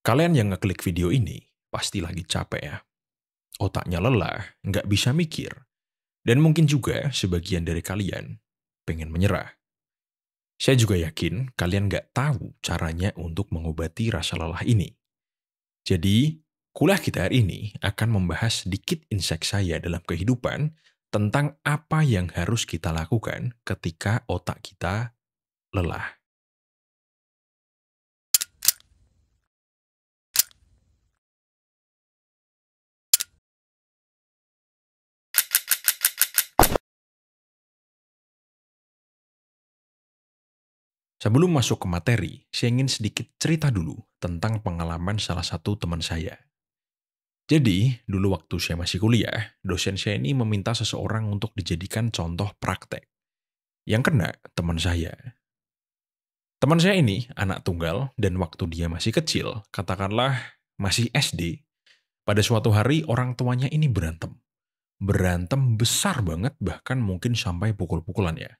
Kalian yang ngeklik video ini pasti lagi capek ya. Otaknya lelah, nggak bisa mikir. Dan mungkin juga sebagian dari kalian pengen menyerah. Saya juga yakin kalian nggak tahu caranya untuk mengobati rasa lelah ini. Jadi, kuliah kita hari ini akan membahas sedikit insight saya dalam kehidupan tentang apa yang harus kita lakukan ketika otak kita lelah. Sebelum masuk ke materi, saya ingin sedikit cerita dulu tentang pengalaman salah satu teman saya. Jadi, dulu waktu saya masih kuliah, dosen saya ini meminta seseorang untuk dijadikan contoh praktek. Yang kena teman saya. Teman saya ini anak tunggal dan waktu dia masih kecil, katakanlah masih SD, pada suatu hari orang tuanya ini berantem. Berantem besar banget bahkan mungkin sampai pukul-pukulan ya.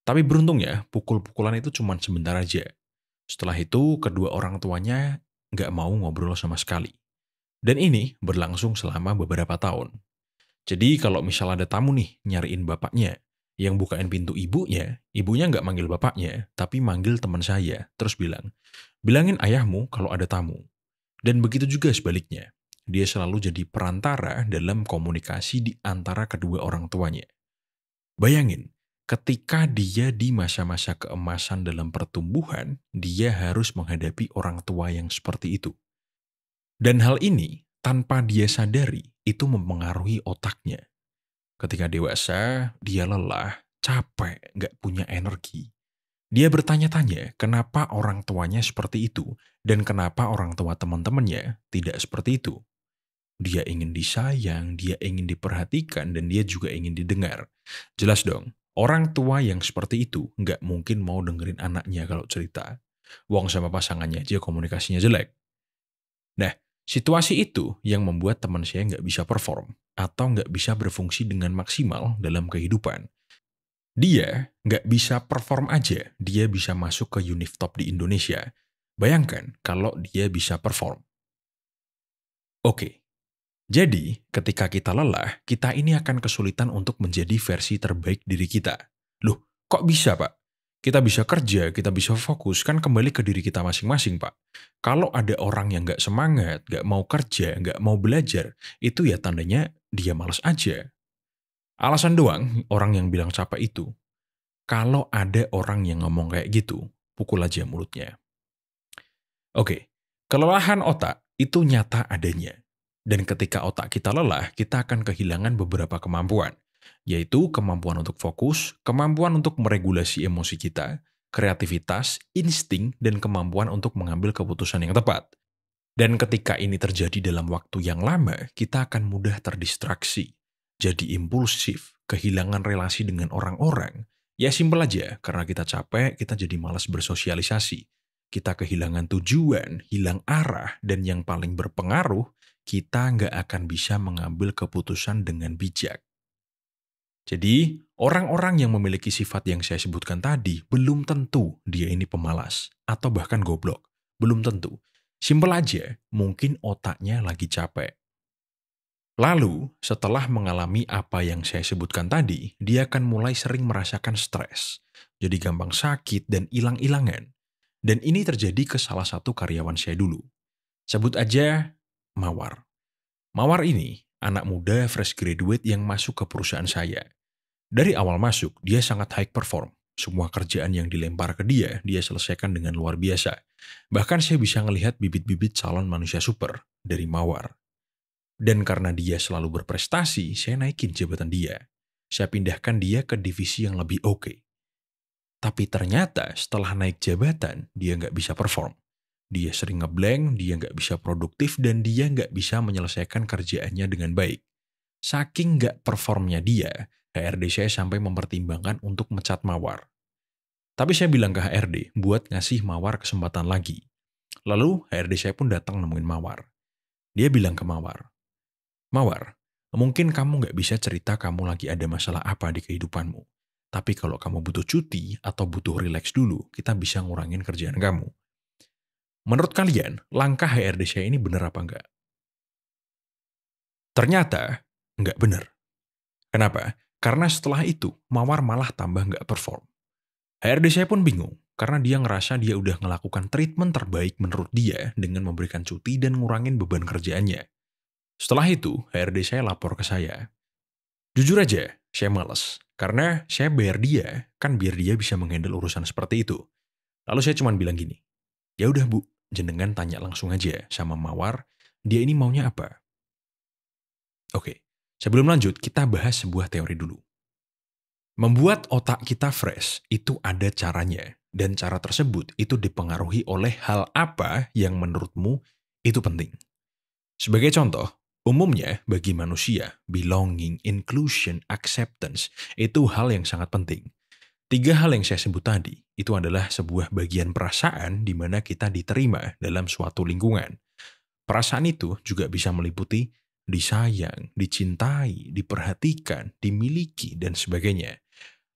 Tapi beruntungnya pukul-pukulan itu cuma sebentar aja. Setelah itu kedua orang tuanya nggak mau ngobrol sama sekali. Dan ini berlangsung selama beberapa tahun. Jadi kalau misal ada tamu nih nyariin bapaknya, yang bukain pintu ibunya nggak manggil bapaknya, tapi manggil teman saya, terus bilang, bilangin ayahmu kalau ada tamu. Dan begitu juga sebaliknya. Dia selalu jadi perantara dalam komunikasi di antara kedua orang tuanya. Bayangin, ketika dia di masa-masa keemasan dalam pertumbuhan, dia harus menghadapi orang tua yang seperti itu. Dan hal ini, tanpa dia sadari, itu mempengaruhi otaknya. Ketika dewasa, dia lelah, capek, nggak punya energi. Dia bertanya-tanya kenapa orang tuanya seperti itu dan kenapa orang tua teman-temannya tidak seperti itu. Dia ingin disayang, dia ingin diperhatikan, dan dia juga ingin didengar. Jelas dong, orang tua yang seperti itu nggak mungkin mau dengerin anaknya kalau cerita. Wong sama pasangannya aja komunikasinya jelek. Nah, situasi itu yang membuat teman saya nggak bisa perform atau nggak bisa berfungsi dengan maksimal dalam kehidupan. Dia nggak bisa perform aja, dia bisa masuk ke univ top di Indonesia. Bayangkan kalau dia bisa perform. Oke, jadi ketika kita lelah, kita ini akan kesulitan untuk menjadi versi terbaik diri kita. Loh, kok bisa Pak? Kita bisa kerja, kita bisa fokus, kan kembali ke diri kita masing-masing Pak. Kalau ada orang yang nggak semangat, nggak mau kerja, nggak mau belajar, itu ya tandanya dia malas aja. Alasan doang orang yang bilang capek itu. Kalau ada orang yang ngomong kayak gitu, pukul aja mulutnya. Oke, kelelahan otak itu nyata adanya. Dan ketika otak kita lelah, kita akan kehilangan beberapa kemampuan, yaitu kemampuan untuk fokus, kemampuan untuk meregulasi emosi kita, kreativitas, insting, dan kemampuan untuk mengambil keputusan yang tepat. Dan ketika ini terjadi dalam waktu yang lama, kita akan mudah terdistraksi, jadi impulsif, kehilangan relasi dengan orang-orang. Ya simpel aja, karena kita capek, kita jadi malas bersosialisasi. Kita kehilangan tujuan, hilang arah, dan yang paling berpengaruh, kita nggak akan bisa mengambil keputusan dengan bijak. Jadi, orang-orang yang memiliki sifat yang saya sebutkan tadi, belum tentu dia ini pemalas, atau bahkan goblok. Belum tentu. Simpel aja, mungkin otaknya lagi capek. Lalu, setelah mengalami apa yang saya sebutkan tadi, dia akan mulai sering merasakan stres. Jadi gampang sakit dan ilang-ilangan. Dan ini terjadi ke salah satu karyawan saya dulu. Sebut aja Mawar. Mawar ini anak muda fresh graduate yang masuk ke perusahaan saya. Dari awal masuk, dia sangat high perform. Semua kerjaan yang dilempar ke dia selesaikan dengan luar biasa. Bahkan saya bisa melihat bibit-bibit calon manusia super dari Mawar. Dan karena dia selalu berprestasi, saya naikin jabatan dia. Saya pindahkan dia ke divisi yang lebih oke. Tapi ternyata setelah naik jabatan, dia nggak bisa perform. Dia sering ngeblank, dia nggak bisa produktif, dan dia nggak bisa menyelesaikan kerjaannya dengan baik. Saking nggak performnya dia, HRD saya sampai mempertimbangkan untuk mecat Mawar. Tapi saya bilang ke HRD buat ngasih Mawar kesempatan lagi. Lalu HRD saya pun datang nemuin Mawar. Dia bilang ke Mawar, Mawar, mungkin kamu nggak bisa cerita kamu lagi ada masalah apa di kehidupanmu. Tapi kalau kamu butuh cuti atau butuh relax dulu, kita bisa ngurangin kerjaan kamu. Menurut kalian, langkah HRD saya ini benar apa enggak? Ternyata, enggak benar. Kenapa? Karena setelah itu, Mawar malah tambah nggak perform. HRD saya pun bingung, karena dia ngerasa dia udah ngelakukan treatment terbaik menurut dia dengan memberikan cuti dan ngurangin beban kerjaannya. Setelah itu, HRD saya lapor ke saya. Jujur aja, saya males. Karena saya bayar dia, kan biar dia bisa menghandle urusan seperti itu. Lalu saya cuma bilang gini, ya udah Bu, jenengan tanya langsung aja sama Mawar, dia ini maunya apa? Oke, sebelum lanjut, kita bahas sebuah teori dulu. Membuat otak kita fresh itu ada caranya, dan cara tersebut itu dipengaruhi oleh hal apa yang menurutmu itu penting. Sebagai contoh, umumnya bagi manusia, belonging, inclusion, acceptance itu hal yang sangat penting. Tiga hal yang saya sebut tadi itu adalah sebuah bagian perasaan di mana kita diterima dalam suatu lingkungan. Perasaan itu juga bisa meliputi disayang, dicintai, diperhatikan, dimiliki, dan sebagainya.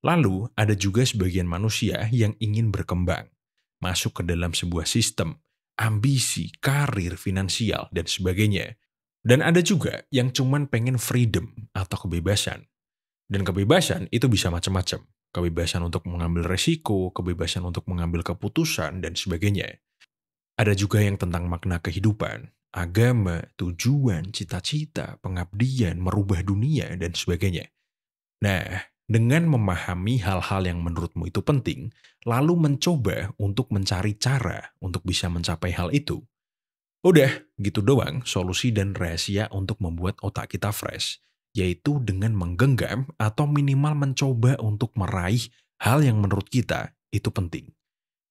Lalu, ada juga sebagian manusia yang ingin berkembang, masuk ke dalam sebuah sistem, ambisi, karir, finansial, dan sebagainya. Dan ada juga yang cuman pengen freedom atau kebebasan. Dan kebebasan itu bisa macam-macam. Kebebasan untuk mengambil resiko, kebebasan untuk mengambil keputusan, dan sebagainya. Ada juga yang tentang makna kehidupan, agama, tujuan, cita-cita, pengabdian, merubah dunia, dan sebagainya. Nah, dengan memahami hal-hal yang menurutmu itu penting, lalu mencoba untuk mencari cara untuk bisa mencapai hal itu. Udah, gitu doang solusi dan rahasia untuk membuat otak kita fresh, yaitu dengan menggenggam atau minimal mencoba untuk meraih hal yang menurut kita itu penting.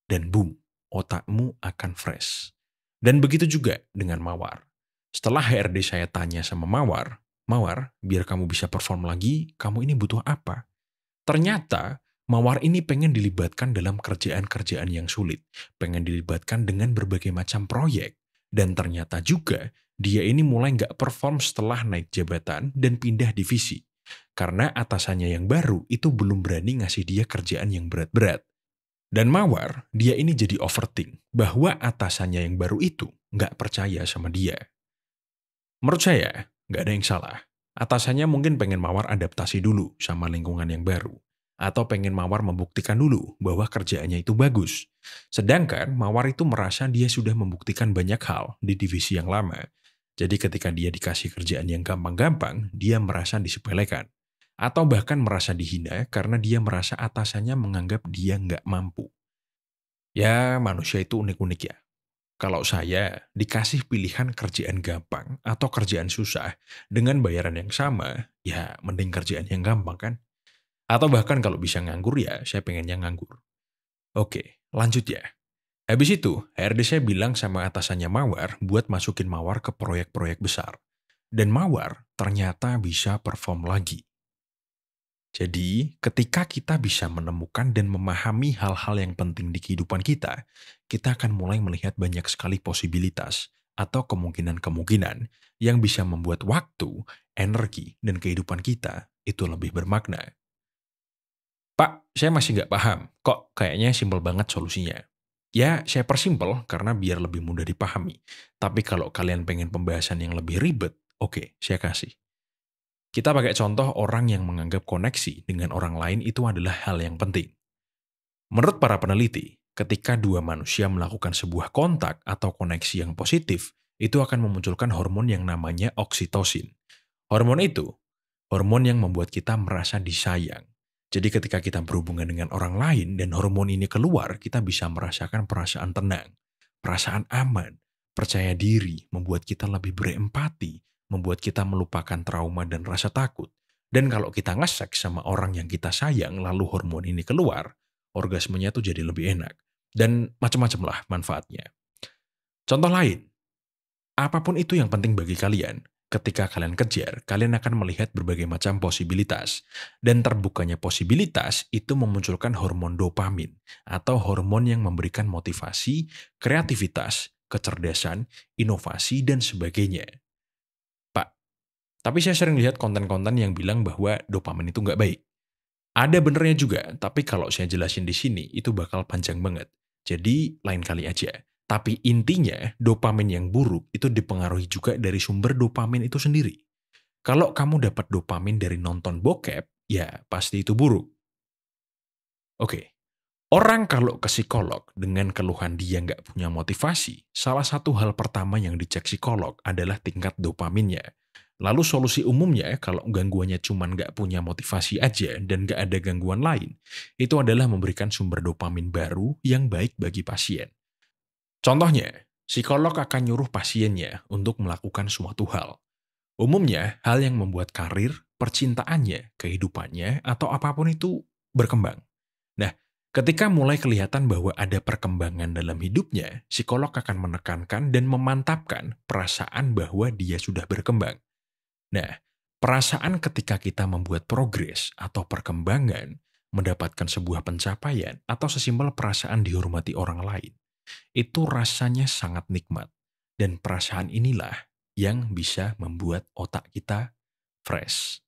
Dan boom, otakmu akan fresh. Dan begitu juga dengan Mawar. Setelah HRD saya tanya sama Mawar, Mawar, biar kamu bisa perform lagi, kamu ini butuh apa? Ternyata, Mawar ini pengen dilibatkan dalam kerjaan-kerjaan yang sulit, pengen dilibatkan dengan berbagai macam proyek, dan ternyata juga dia ini mulai nggak perform setelah naik jabatan dan pindah divisi. Karena atasannya yang baru itu belum berani ngasih dia kerjaan yang berat-berat. Dan Mawar, dia ini jadi overthink bahwa atasannya yang baru itu nggak percaya sama dia. Menurut saya, nggak ada yang salah. Atasannya mungkin pengen Mawar adaptasi dulu sama lingkungan yang baru. Atau pengen Mawar membuktikan dulu bahwa kerjaannya itu bagus. Sedangkan Mawar itu merasa dia sudah membuktikan banyak hal di divisi yang lama. Jadi ketika dia dikasih kerjaan yang gampang-gampang, dia merasa disepelekan. Atau bahkan merasa dihina karena dia merasa atasannya menganggap dia nggak mampu. Ya, manusia itu unik-unik ya. Kalau saya dikasih pilihan kerjaan gampang atau kerjaan susah dengan bayaran yang sama, ya mending kerjaan yang gampang kan? Atau bahkan kalau bisa nganggur ya saya pengennya nganggur. Oke, lanjut ya. Habis itu, HRD saya bilang sama atasannya Mawar buat masukin Mawar ke proyek-proyek besar. Dan Mawar ternyata bisa perform lagi. Jadi, ketika kita bisa menemukan dan memahami hal-hal yang penting di kehidupan kita akan mulai melihat banyak sekali posibilitas atau kemungkinan-kemungkinan yang bisa membuat waktu, energi, dan kehidupan kita itu lebih bermakna. Pak, saya masih nggak paham. Kok kayaknya simpel banget solusinya? Ya, saya persimpel karena biar lebih mudah dipahami. Tapi kalau kalian pengen pembahasan yang lebih ribet, oke, saya kasih. Kita pakai contoh orang yang menganggap koneksi dengan orang lain itu adalah hal yang penting. Menurut para peneliti, ketika dua manusia melakukan sebuah kontak atau koneksi yang positif, itu akan memunculkan hormon yang namanya oksitosin. Hormon itu, hormon yang membuat kita merasa disayang. Jadi ketika kita berhubungan dengan orang lain dan hormon ini keluar, kita bisa merasakan perasaan tenang, perasaan aman, percaya diri, membuat kita lebih berempati, membuat kita melupakan trauma dan rasa takut. Dan kalau kita ngesek sama orang yang kita sayang, lalu hormon ini keluar, orgasmenya tuh jadi lebih enak. Dan macam-macam lah manfaatnya. Contoh lain, apapun itu yang penting bagi kalian, ketika kalian kejar, kalian akan melihat berbagai macam posibilitas. Dan terbukanya posibilitas itu memunculkan hormon dopamin, atau hormon yang memberikan motivasi, kreativitas, kecerdasan, inovasi, dan sebagainya. Pak, tapi saya sering lihat konten-konten yang bilang bahwa dopamin itu nggak baik. Ada benernya juga, tapi kalau saya jelasin di sini, itu bakal panjang banget. Jadi, lain kali aja. Tapi intinya, dopamin yang buruk itu dipengaruhi juga dari sumber dopamin itu sendiri. Kalau kamu dapat dopamin dari nonton bokep, ya pasti itu buruk. Oke, orang kalau ke psikolog dengan keluhan dia nggak punya motivasi, salah satu hal pertama yang dicek psikolog adalah tingkat dopaminnya. Lalu solusi umumnya kalau gangguannya cuma nggak punya motivasi aja dan nggak ada gangguan lain, itu adalah memberikan sumber dopamin baru yang baik bagi pasien. Contohnya, psikolog akan nyuruh pasiennya untuk melakukan suatu hal. Umumnya, hal yang membuat karir, percintaannya, kehidupannya, atau apapun itu berkembang. Nah, ketika mulai kelihatan bahwa ada perkembangan dalam hidupnya, psikolog akan menekankan dan memantapkan perasaan bahwa dia sudah berkembang. Nah, perasaan ketika kita membuat progres atau perkembangan, mendapatkan sebuah pencapaian, atau sesimpel perasaan dihormati orang lain, itu rasanya sangat nikmat. Dan perasaan inilah yang bisa membuat otak kita fresh.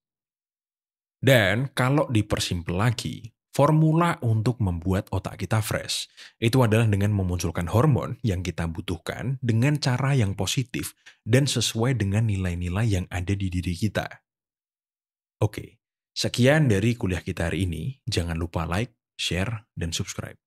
Dan kalau dipersimpel lagi, formula untuk membuat otak kita fresh itu adalah dengan memunculkan hormon yang kita butuhkan dengan cara yang positif dan sesuai dengan nilai-nilai yang ada di diri kita. Oke, sekian dari kuliah kita hari ini. Jangan lupa like, share, dan subscribe.